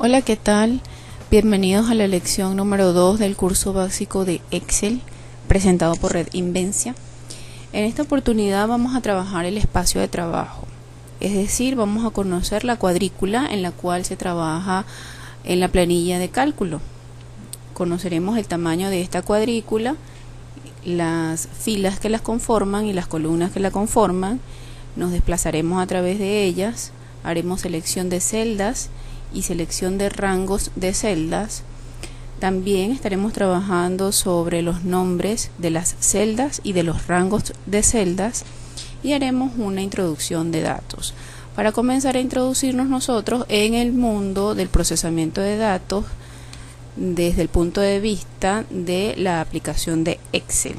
Hola, ¿qué tal? Bienvenidos a la lección número 2 del curso básico de Excel presentado por Red Invencia. En esta oportunidad vamos a trabajar el espacio de trabajo, es decir, vamos a conocer la cuadrícula en la cual se trabaja en la planilla de cálculo. Conoceremos el tamaño de esta cuadrícula, las filas que las conforman y las columnas que la conforman. Nos desplazaremos a través de ellas, haremos selección de celdas y selección de rangos de celdas. También estaremos trabajando sobre los nombres de las celdas y de los rangos de celdas y haremos una introducción de datos para comenzar a introducirnos nosotros en el mundo del procesamiento de datos desde el punto de vista de la aplicación de Excel.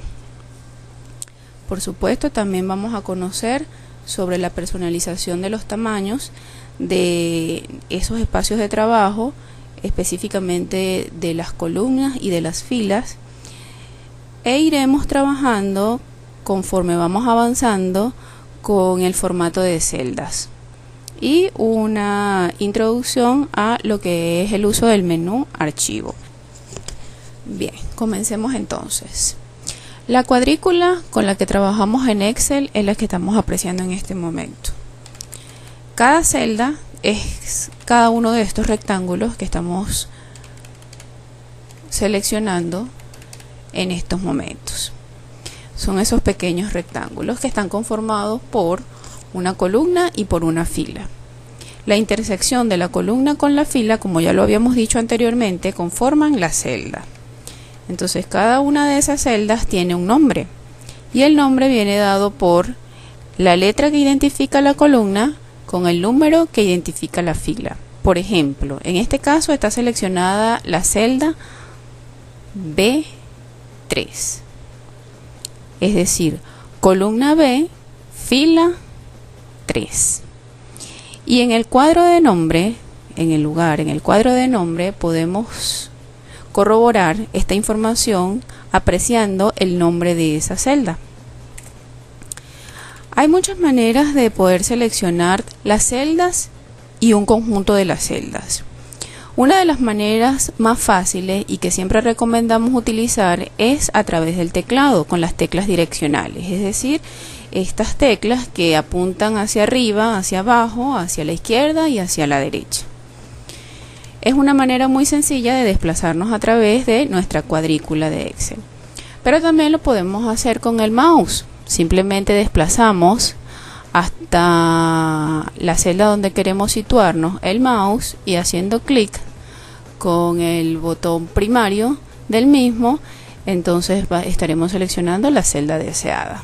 Por supuesto, también vamos a conocer sobre la personalización de los tamaños de esos espacios de trabajo, específicamente de las columnas y de las filas, e iremos trabajando conforme vamos avanzando con el formato de celdas y una introducción a lo que es el uso del menú archivo. Bien, comencemos entonces. La cuadrícula con la que trabajamos en Excel es la que estamos apreciando en este momento. Cada celda es cada uno de estos rectángulos que estamos seleccionando en estos momentos. Son esos pequeños rectángulos que están conformados por una columna y por una fila. La intersección de la columna con la fila, como ya lo habíamos dicho anteriormente, conforman la celda. Entonces cada una de esas celdas tiene un nombre y el nombre viene dado por la letra que identifica la columna con el número que identifica la fila. Por ejemplo, en este caso está seleccionada la celda B3, es decir, columna B, fila 3. Y en el cuadro de nombre, en el cuadro de nombre podemos corroborar esta información apreciando el nombre de esa celda. Hay muchas maneras de poder seleccionar las celdas y un conjunto de las celdas. Una de las maneras más fáciles y que siempre recomendamos utilizar es a través del teclado con las teclas direccionales, es decir, estas teclas que apuntan hacia arriba, hacia abajo, hacia la izquierda y hacia la derecha. Es una manera muy sencilla de desplazarnos a través de nuestra cuadrícula de Excel. Pero también lo podemos hacer con el mouse. Simplemente desplazamos hasta la celda donde queremos situarnos el mouse y haciendo clic con el botón primario del mismo, entonces estaremos seleccionando la celda deseada.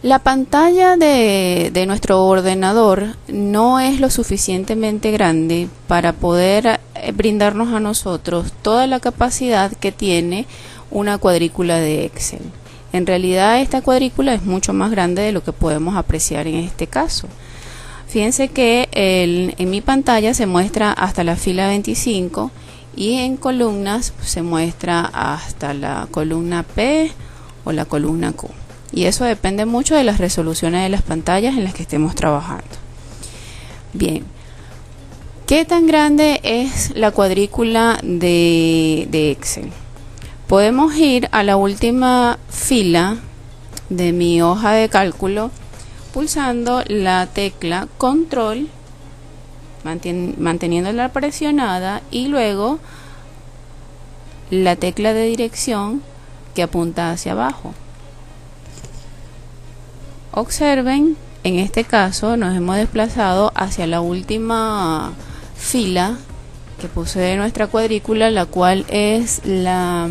La pantalla de nuestro ordenador no es lo suficientemente grande para poder brindarnos a nosotros toda la capacidad que tiene una cuadrícula de Excel. En realidad esta cuadrícula es mucho más grande de lo que podemos apreciar en este caso. Fíjense que en mi pantalla se muestra hasta la fila 25 y en columnas se muestra hasta la columna P o la columna Q. Y eso depende mucho de las resoluciones de las pantallas en las que estemos trabajando. Bien, ¿qué tan grande es la cuadrícula de Excel? Podemos ir a la última fila de mi hoja de cálculo pulsando la tecla control, manteniéndola presionada, y luego la tecla de dirección que apunta hacia abajo. Observen, en este caso nos hemos desplazado hacia la última fila que posee nuestra cuadrícula, la cual es la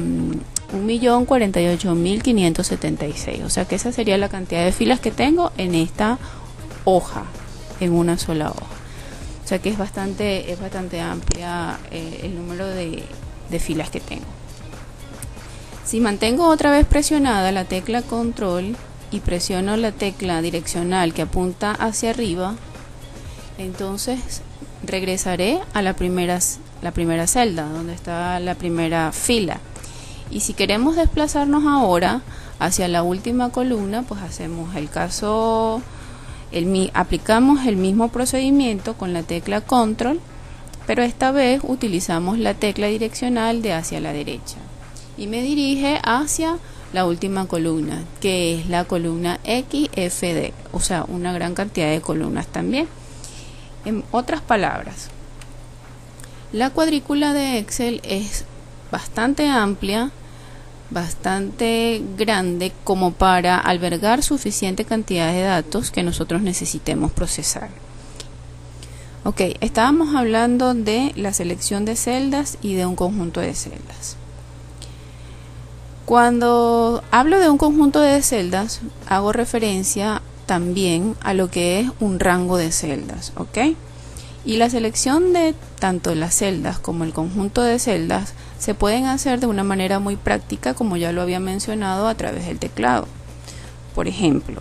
1.048.576. O sea que esa sería la cantidad de filas que tengo en esta hoja, en una sola hoja. O sea que es bastante amplia el número de filas que tengo. Si mantengo otra vez presionada la tecla control y presiono la tecla direccional que apunta hacia arriba, entonces regresaré a la primera celda donde está la primera fila. Y si queremos desplazarnos ahora hacia la última columna, pues hacemos el caso, aplicamos el mismo procedimiento con la tecla control pero esta vez utilizamos la tecla direccional de hacia la derecha y me dirige hacia la última columna, que es la columna XFD, o sea, una gran cantidad de columnas también. En otras palabras, la cuadrícula de Excel es bastante amplia, bastante grande como para albergar suficiente cantidad de datos que nosotros necesitemos procesar. Ok, estábamos hablando de la selección de celdas y de un conjunto de celdas. Cuando hablo de un conjunto de celdas, hago referencia también a lo que es un rango de celdas, ¿ok? Y la selección de tanto las celdas como el conjunto de celdas se pueden hacer de una manera muy práctica, como ya lo había mencionado, a través del teclado. Por ejemplo,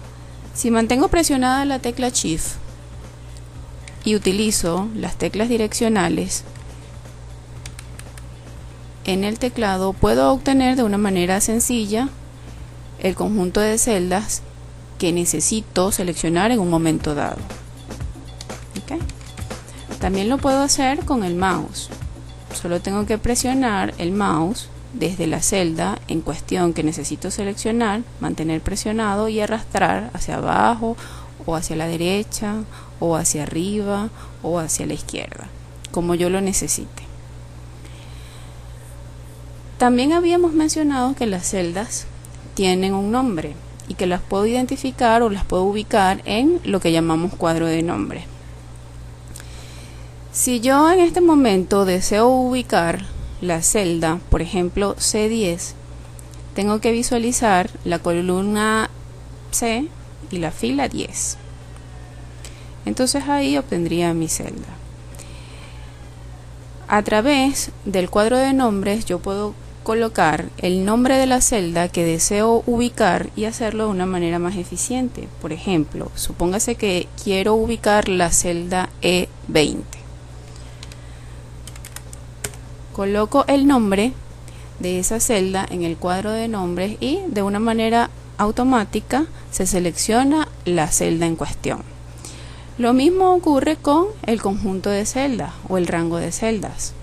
si mantengo presionada la tecla Shift y utilizo las teclas direccionales en el teclado, puedo obtener de una manera sencilla el conjunto de celdas que necesito seleccionar en un momento dado. ¿Okay? También lo puedo hacer con el mouse. Solo tengo que presionar el mouse desde la celda en cuestión que necesito seleccionar, mantener presionado y arrastrar hacia abajo o hacia la derecha o hacia arriba o hacia la izquierda, como yo lo necesite. También habíamos mencionado que las celdas tienen un nombre y que las puedo identificar o las puedo ubicar en lo que llamamos cuadro de nombre. Si yo en este momento deseo ubicar la celda, por ejemplo C10, tengo que visualizar la columna C y la fila 10. Entonces ahí obtendría mi celda. A través del cuadro de nombres yo puedo colocar el nombre de la celda que deseo ubicar y hacerlo de una manera más eficiente. Por ejemplo, supóngase que quiero ubicar la celda E20. Coloco el nombre de esa celda en el cuadro de nombres y de una manera automática se selecciona la celda en cuestión. Lo mismo ocurre con el conjunto de celdas o el rango de celdas.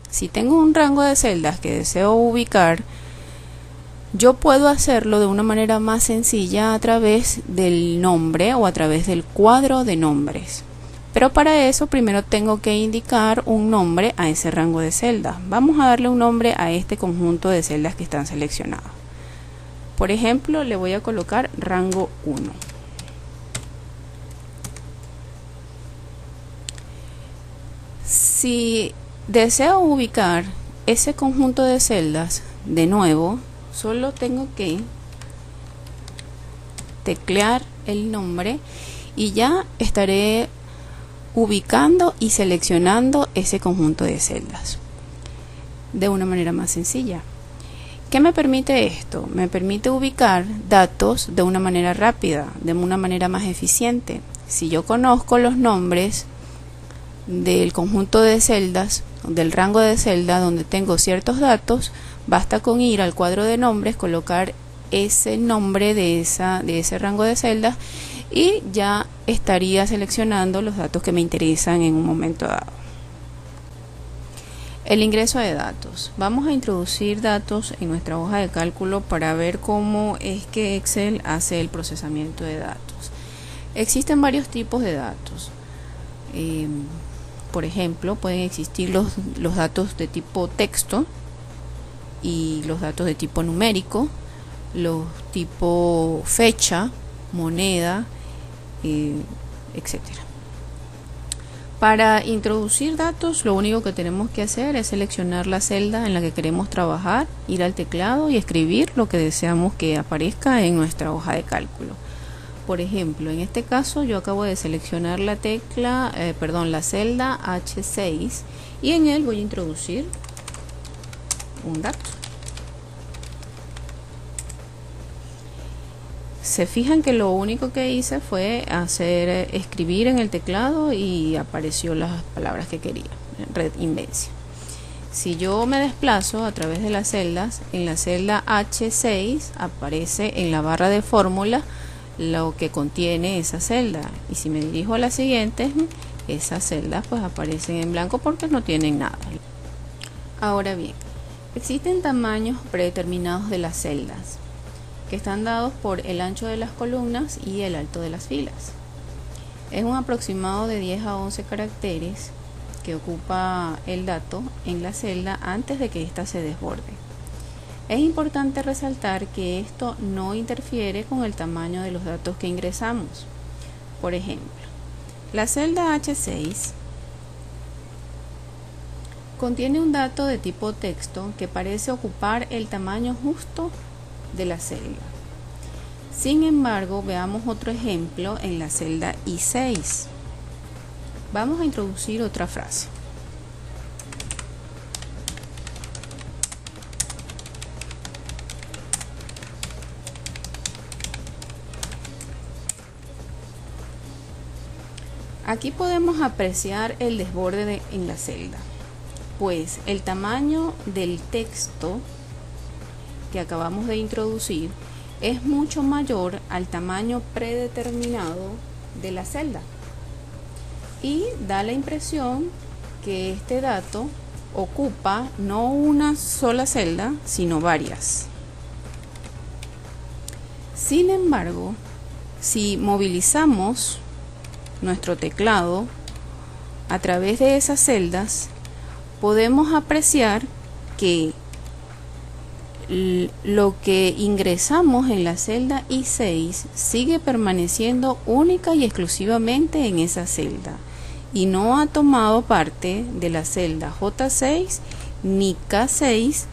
Si tengo un rango de celdas que deseo ubicar, yo puedo hacerlo de una manera más sencilla a través del nombre o a través del cuadro de nombres. Pero para eso primero tengo que indicar un nombre a ese rango de celdas. Vamos a darle un nombre a este conjunto de celdas que están seleccionadas. Por ejemplo, le voy a colocar rango 1. Si deseo ubicar ese conjunto de celdas de nuevo, solo tengo que teclear el nombre y ya estaré ubicando y seleccionando ese conjunto de celdas de una manera más sencilla. ¿Qué me permite esto? Me permite ubicar datos de una manera rápida, de una manera más eficiente. Si yo conozco los nombres del conjunto de celdas, del rango de celda donde tengo ciertos datos, basta con ir al cuadro de nombres, colocar ese nombre de ese rango de celdas y ya estaría seleccionando los datos que me interesan en un momento dado. El ingreso de datos. Vamos a introducir datos en nuestra hoja de cálculo para ver cómo es que Excel hace el procesamiento de datos. Existen varios tipos de datos. Por ejemplo, pueden existir los datos de tipo texto y los datos de tipo numérico, los tipo fecha, moneda, etcétera. Para introducir datos, lo único que tenemos que hacer es seleccionar la celda en la que queremos trabajar, ir al teclado y escribir lo que deseamos que aparezca en nuestra hoja de cálculo. Por ejemplo, en este caso yo acabo de seleccionar la celda H6 y en él voy a introducir un dato. Se fijan que lo único que hice fue escribir en el teclado y apareció las palabras que quería, Red Invencia. Si yo me desplazo a través de las celdas, en la celda H6 aparece en la barra de fórmula lo que contiene esa celda, y si me dirijo a la siguiente, esas celdas pues aparecen en blanco porque no tienen nada. Ahora bien, existen tamaños predeterminados de las celdas que están dados por el ancho de las columnas y el alto de las filas. Es un aproximado de 10 a 11 caracteres que ocupa el dato en la celda antes de que ésta se desborde. Es importante resaltar que esto no interfiere con el tamaño de los datos que ingresamos. Por ejemplo, la celda H6 contiene un dato de tipo texto que parece ocupar el tamaño justo de la celda. Sin embargo, veamos otro ejemplo en la celda I6. Vamos a introducir otra frase. Aquí podemos apreciar el desborde en la celda, pues el tamaño del texto que acabamos de introducir es mucho mayor al tamaño predeterminado de la celda y da la impresión que este dato ocupa no una sola celda, sino varias. Sin embargo, si movilizamos nuestro teclado a través de esas celdas, podemos apreciar que lo que ingresamos en la celda I6 sigue permaneciendo única y exclusivamente en esa celda y no ha tomado parte de la celda J6 ni K6,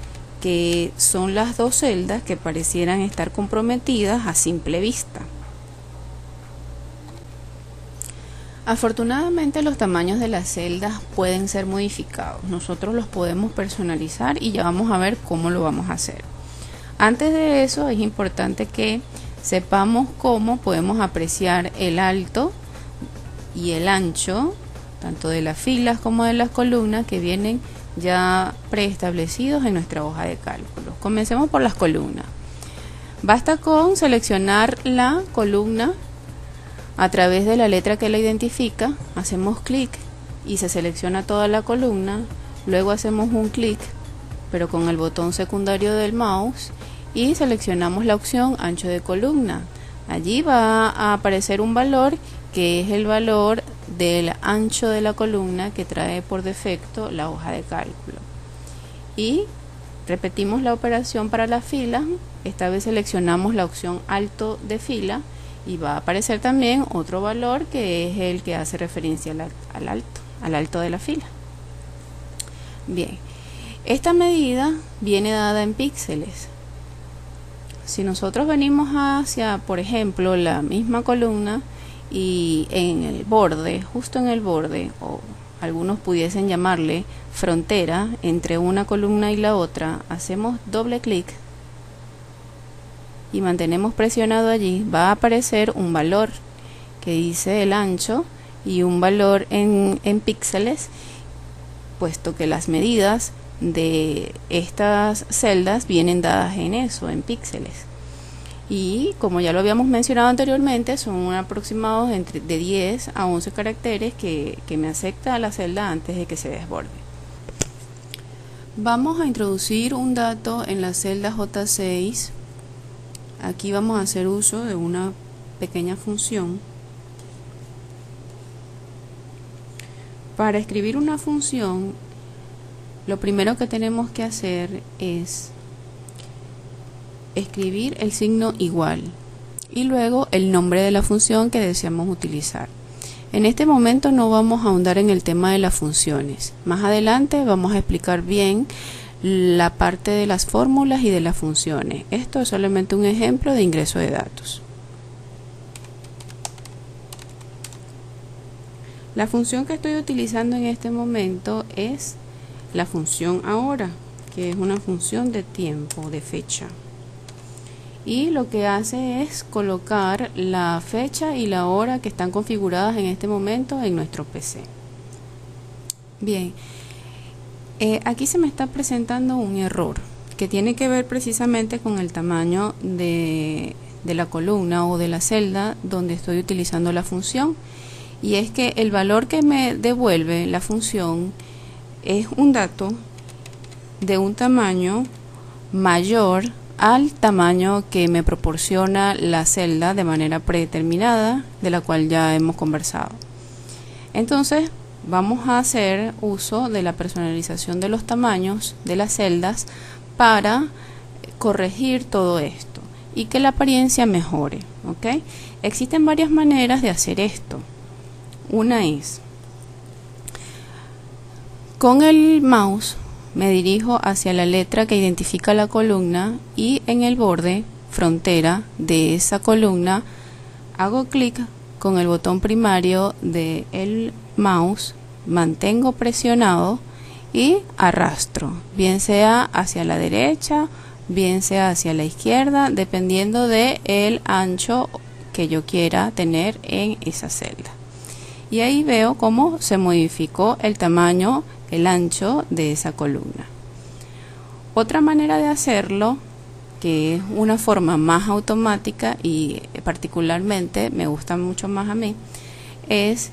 que son las dos celdas que parecieran estar comprometidas a simple vista. Afortunadamente los tamaños de las celdas pueden ser modificados. Nosotros los podemos personalizar y ya vamos a ver cómo lo vamos a hacer. Antes de eso es importante que sepamos cómo podemos apreciar el alto y el ancho, tanto de las filas como de las columnas, que vienen ya preestablecidos en nuestra hoja de cálculo. Comencemos por las columnas. Basta con seleccionar la columna a través de la letra que la identifica, hacemos clic y se selecciona toda la columna, luego hacemos un clic pero con el botón secundario del mouse y seleccionamos la opción ancho de columna. Allí va a aparecer un valor que es el valor del ancho de la columna que trae por defecto la hoja de cálculo. Y repetimos la operación para la fila, esta vez seleccionamos la opción alto de fila y va a aparecer también otro valor que es el que hace referencia al alto de la fila. Bien, esta medida viene dada en píxeles. Si nosotros venimos hacia, por ejemplo, la misma columna y en el borde, justo en el borde, o algunos pudiesen llamarle frontera entre una columna y la otra, hacemos doble clic y mantenemos presionado allí, va a aparecer un valor que dice el ancho y un valor en píxeles, puesto que las medidas de estas celdas vienen dadas en eso, en píxeles. Y como ya lo habíamos mencionado anteriormente, son aproximados de 10 a 11 caracteres que me acepta la celda antes de que se desborde. Vamos a introducir un dato en la celda J6. Aquí vamos a hacer uso de una pequeña función. Para escribir una función, lo primero que tenemos que hacer es escribir el signo igual y luego el nombre de la función que deseamos utilizar. En este momento no vamos a ahondar en el tema de las funciones. Más adelante vamos a explicar bien la parte de las fórmulas y de las funciones. Esto es solamente un ejemplo de ingreso de datos. La función que estoy utilizando en este momento es la función ahora, que es una función de tiempo, de fecha. Y lo que hace es colocar la fecha y la hora que están configuradas en este momento en nuestro PC. Bien. Aquí se me está presentando un error que tiene que ver precisamente con el tamaño de la columna o de la celda donde estoy utilizando la función, y es que el valor que me devuelve la función es un dato de un tamaño mayor al tamaño que me proporciona la celda de manera predeterminada, de la cual ya hemos conversado. Entonces vamos a hacer uso de la personalización de los tamaños de las celdas para corregir todo esto y que la apariencia mejore, ¿ok? Existen varias maneras de hacer esto. Una es, con el mouse me dirijo hacia la letra que identifica la columna y en el borde frontera de esa columna hago clic con el botón primario del mouse, mantengo presionado y arrastro, bien sea hacia la derecha, bien sea hacia la izquierda, dependiendo de el ancho que yo quiera tener en esa celda. Y ahí veo cómo se modificó el tamaño, el ancho de esa columna. Otra manera de hacerlo, que es una forma más automática y particularmente me gusta mucho más a mí, es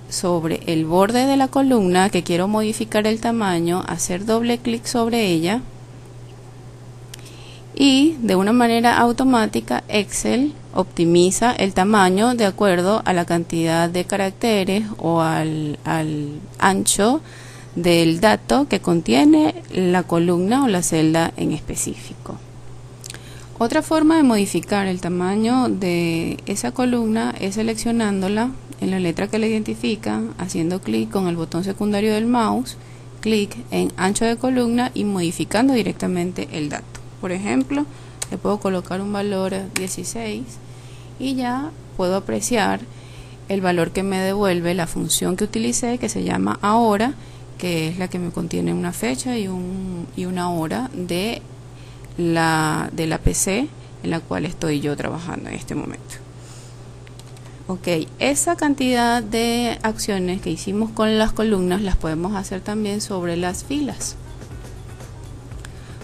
sobre el borde de la columna que quiero modificar el tamaño, hacer doble clic sobre ella y de una manera automática Excel optimiza el tamaño de acuerdo a la cantidad de caracteres o al ancho del dato que contiene la columna o la celda en específico. Otra forma de modificar el tamaño de esa columna es seleccionándola en la letra que la identifica, haciendo clic con el botón secundario del mouse, clic en ancho de columna y modificando directamente el dato. Por ejemplo, le puedo colocar un valor 16 y ya puedo apreciar el valor que me devuelve la función que utilicé, que se llama ahora, que es la que me contiene una fecha y una hora de la PC en la cual estoy yo trabajando en este momento. Ok, esa cantidad de acciones que hicimos con las columnas las podemos hacer también sobre las filas.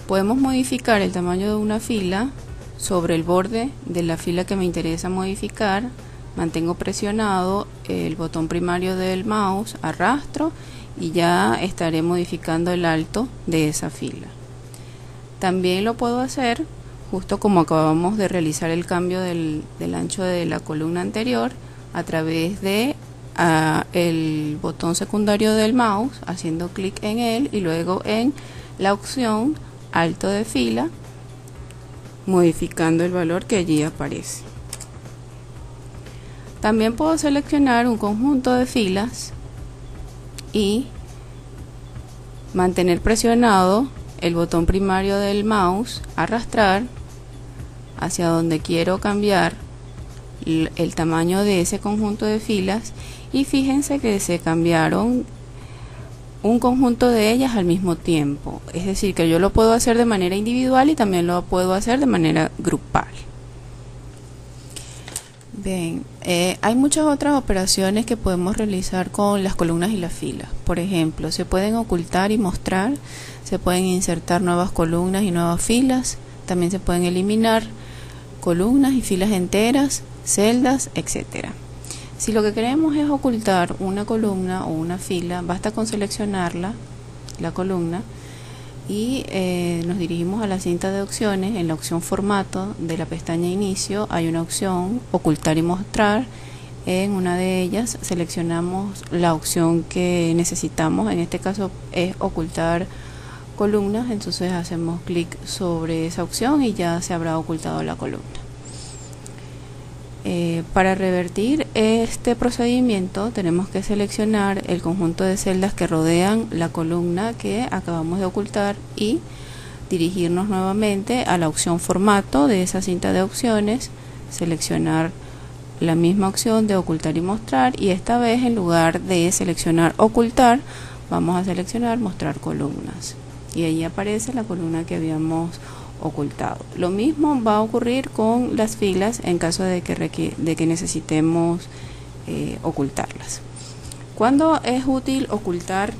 Podemos modificar el tamaño de una fila sobre el borde de la fila que me interesa modificar, mantengo presionado el botón primario del mouse, arrastro y ya estaré modificando el alto de esa fila. También lo puedo hacer justo como acabamos de realizar el cambio del ancho de la columna anterior a través de el botón secundario del mouse, haciendo clic en él y luego en la opción alto de fila, modificando el valor que allí aparece. También puedo seleccionar un conjunto de filas y mantener presionado el botón primario del mouse, arrastrar hacia donde quiero cambiar el tamaño de ese conjunto de filas y fíjense que se cambiaron un conjunto de ellas al mismo tiempo, es decir que yo lo puedo hacer de manera individual y también lo puedo hacer de manera grupal. Bien, hay muchas otras operaciones que podemos realizar con las columnas y las filas. Por ejemplo, se pueden ocultar y mostrar, se pueden insertar nuevas columnas y nuevas filas, también se pueden eliminar columnas y filas enteras, celdas, etcétera. Si lo que queremos es ocultar una columna o una fila, basta con seleccionarla, la columna, y nos dirigimos a la cinta de opciones. En la opción formato de la pestaña inicio hay una opción ocultar y mostrar. En una de ellas seleccionamos la opción que necesitamos, en este caso es ocultar columnas, entonces hacemos clic sobre esa opción y ya se habrá ocultado la columna. Para revertir este procedimiento tenemos que seleccionar el conjunto de celdas que rodean la columna que acabamos de ocultar y dirigirnos nuevamente a la opción formato de esa cinta de opciones, seleccionar la misma opción de ocultar y mostrar y esta vez en lugar de seleccionar ocultar vamos a seleccionar mostrar columnas y ahí aparece la columna que habíamos ocultado. Lo mismo va a ocurrir con las filas en caso de que necesitemos ocultarlas. ¿Cuándo es útil ocultar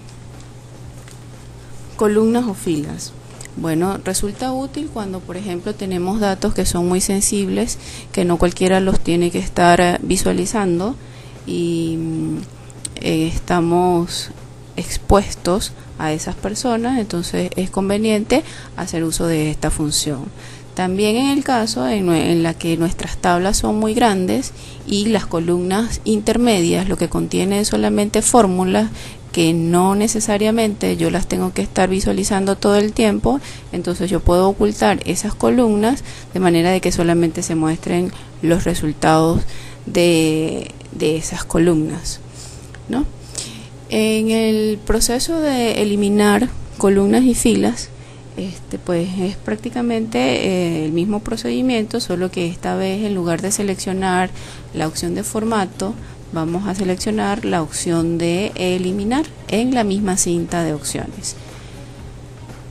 columnas o filas? Bueno, resulta útil cuando por ejemplo tenemos datos que son muy sensibles, que no cualquiera los tiene que estar visualizando y estamos expuestos a esas personas, entonces es conveniente hacer uso de esta función. También en el caso en la que nuestras tablas son muy grandes y las columnas intermedias lo que contiene es solamente fórmulas que no necesariamente yo las tengo que estar visualizando todo el tiempo, entonces yo puedo ocultar esas columnas de manera de que solamente se muestren los resultados de esas columnas, ¿no? En el proceso de eliminar columnas y filas, pues es prácticamente el mismo procedimiento, solo que esta vez en lugar de seleccionar la opción de formato, vamos a seleccionar la opción de eliminar en la misma cinta de opciones.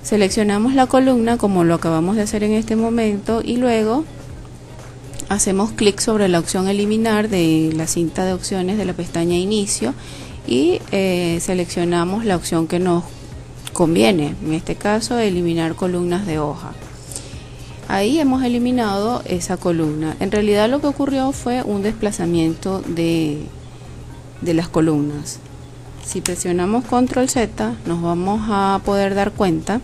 Seleccionamos la columna como lo acabamos de hacer en este momento y luego hacemos clic sobre la opción eliminar de la cinta de opciones de la pestaña inicio y seleccionamos la opción que nos conviene, en este caso eliminar columnas de hoja. Ahí hemos eliminado esa columna. En realidad lo que ocurrió fue un desplazamiento de las columnas. Si presionamos control Z nos vamos a poder dar cuenta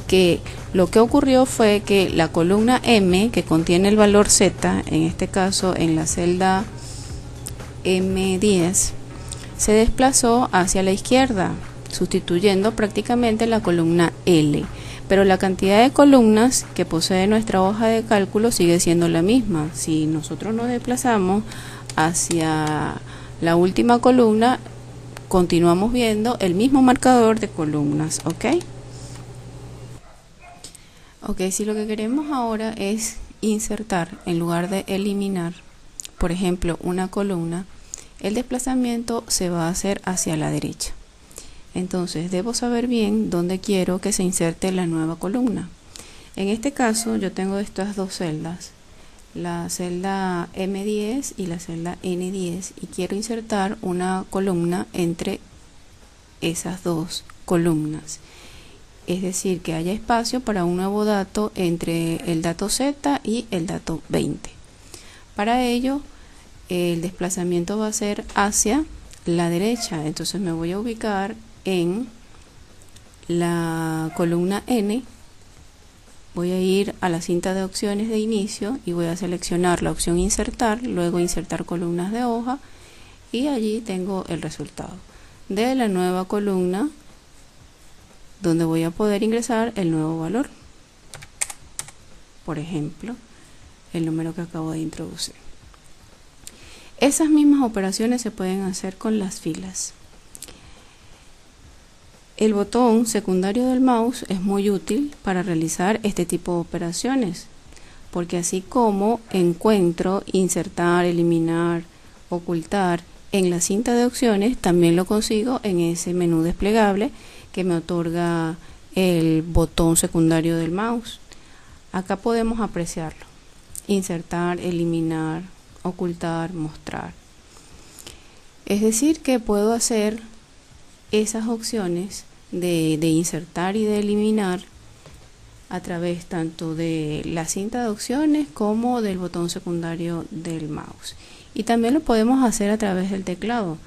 que lo que ocurrió fue que la columna M, que contiene el valor Z, en este caso en la celda M10, se desplazó hacia la izquierda, sustituyendo prácticamente la columna L, pero la cantidad de columnas que posee nuestra hoja de cálculo sigue siendo la misma. Si nosotros nos desplazamos hacia la última columna, continuamos viendo el mismo marcador de columnas, ¿ok? Ok, si lo que queremos ahora es insertar en lugar de eliminar, por ejemplo, una columna, el desplazamiento se va a hacer hacia la derecha. Entonces debo saber bien dónde quiero que se inserte la nueva columna. En este caso yo tengo estas dos celdas, la celda M10 y la celda N10, y quiero insertar una columna entre esas dos columnas. Es decir, que haya espacio para un nuevo dato entre el dato Z y el dato 20. Para ello el desplazamiento va a ser hacia la derecha, entonces me voy a ubicar en la columna N, voy a ir a la cinta de opciones de inicio y voy a seleccionar la opción insertar, luego insertar columnas de hoja y allí tengo el resultado de la nueva columna donde voy a poder ingresar el nuevo valor, por ejemplo el número que acabo de introducir. Esas mismas operaciones se pueden hacer con las filas. El botón secundario del mouse es muy útil para realizar este tipo de operaciones, porque así como encuentro, insertar, eliminar, ocultar en la cinta de opciones, también lo consigo en ese menú desplegable que me otorga el botón secundario del mouse. Acá podemos apreciarlo: insertar, eliminar, ocultar, mostrar. Es decir, que puedo hacer esas opciones de insertar y de eliminar a través tanto de la cinta de opciones como del botón secundario del mouse. Y también lo podemos hacer a través del teclado,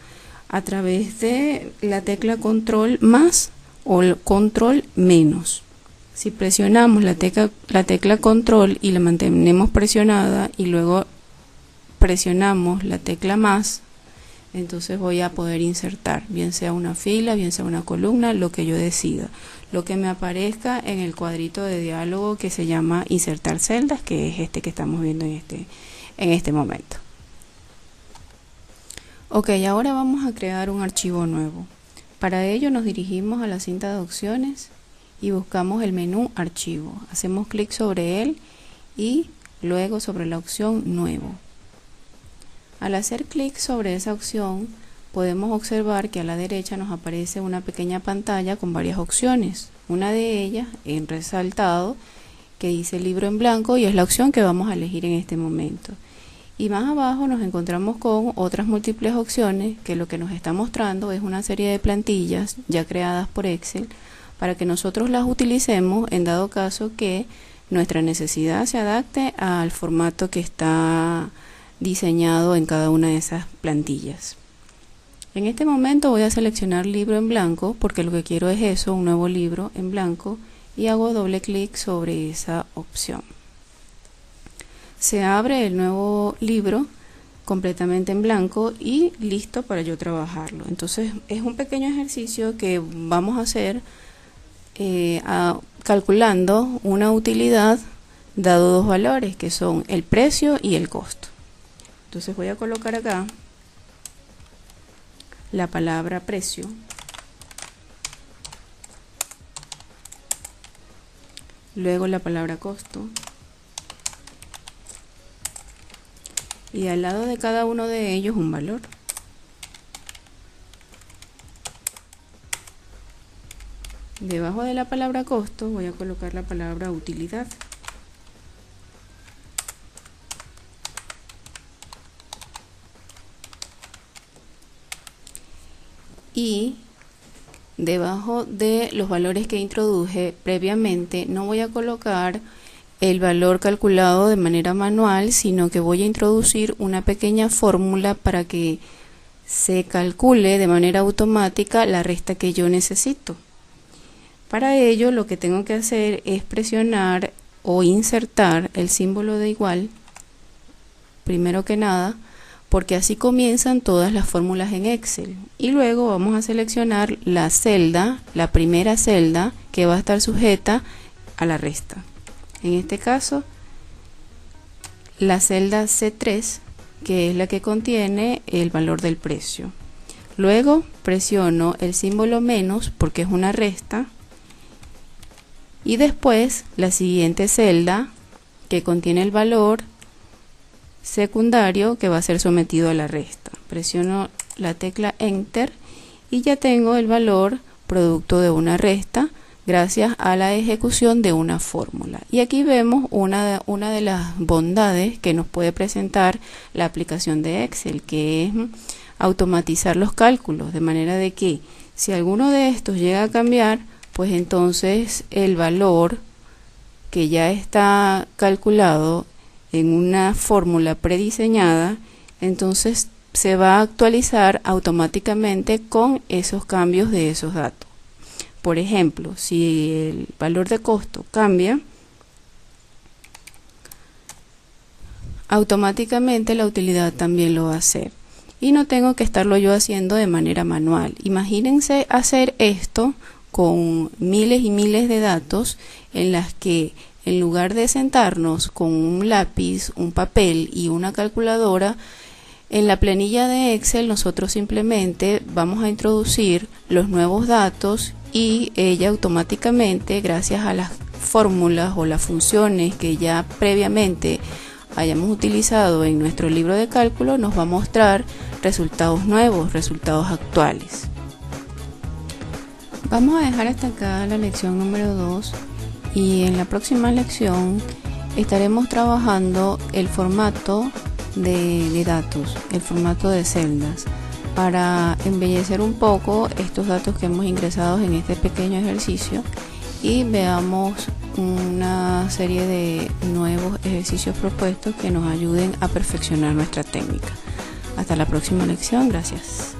a través de la tecla control más o control menos. Si presionamos la tecla control y la mantenemos presionada y luego presionamos la tecla más, entonces voy a poder insertar, bien sea una fila, bien sea una columna, lo que yo decida, lo que me aparezca en el cuadrito de diálogo que se llama insertar celdas, que es este que estamos viendo en este momento. Ok, ahora vamos a crear un archivo nuevo. Para ello nos dirigimos a la cinta de opciones y buscamos el menú archivo, hacemos clic sobre él y luego sobre la opción nuevo. Al hacer clic sobre esa opción podemos observar que a la derecha nos aparece una pequeña pantalla con varias opciones, una de ellas en resaltado que dice libro en blanco y es la opción que vamos a elegir en este momento. Y más abajo nos encontramos con otras múltiples opciones que lo que nos está mostrando es una serie de plantillas ya creadas por Excel para que nosotros las utilicemos en dado caso que nuestra necesidad se adapte al formato que está diseñado en cada una de esas plantillas. En este momento voy a seleccionar libro en blanco porque lo que quiero es eso, un nuevo libro en blanco, y hago doble clic sobre esa opción. Se abre el nuevo libro completamente en blanco y listo para yo trabajarlo. Entonces es un pequeño ejercicio que vamos a hacer calculando una utilidad dado dos valores que son el precio y el costo. Entonces voy a colocar acá la palabra precio, luego la palabra costo, y al lado de cada uno de ellos un valor. Debajo de la palabra costo voy a colocar la palabra utilidad. Y debajo de los valores que introduje previamente no voy a colocar el valor calculado de manera manual, sino que voy a introducir una pequeña fórmula para que se calcule de manera automática la resta que yo necesito. Para ello lo que tengo que hacer es presionar o insertar el símbolo de igual, primero que nada, porque así comienzan todas las fórmulas en Excel. Y luego vamos a seleccionar la celda, la primera celda, que va a estar sujeta a la resta. En este caso, la celda C3, que es la que contiene el valor del precio. Luego presiono el símbolo menos, porque es una resta. Y después la siguiente celda, que contiene el valor secundario que va a ser sometido a la resta. Presiono la tecla Enter y ya tengo el valor producto de una resta gracias a la ejecución de una fórmula. Y aquí vemos una de las bondades que nos puede presentar la aplicación de Excel, que es automatizar los cálculos, de manera de que si alguno de estos llega a cambiar, pues entonces el valor que ya está calculado en una fórmula prediseñada, entonces se va a actualizar automáticamente con esos cambios de esos datos. Por ejemplo, si el valor de costo cambia, automáticamente la utilidad también lo va a hacer. Y no tengo que estarlo yo haciendo de manera manual. Imagínense hacer esto con miles y miles de datos en las que en lugar de sentarnos con un lápiz, un papel y una calculadora, en la planilla de Excel nosotros simplemente vamos a introducir los nuevos datos y ella automáticamente, gracias a las fórmulas o las funciones que ya previamente hayamos utilizado en nuestro libro de cálculo, nos va a mostrar resultados nuevos, resultados actuales. Vamos a dejar hasta acá la lección número 2. Y en la próxima lección estaremos trabajando el formato de datos, el formato de celdas, para embellecer un poco estos datos que hemos ingresado en este pequeño ejercicio y veamos una serie de nuevos ejercicios propuestos que nos ayuden a perfeccionar nuestra técnica. Hasta la próxima lección, gracias.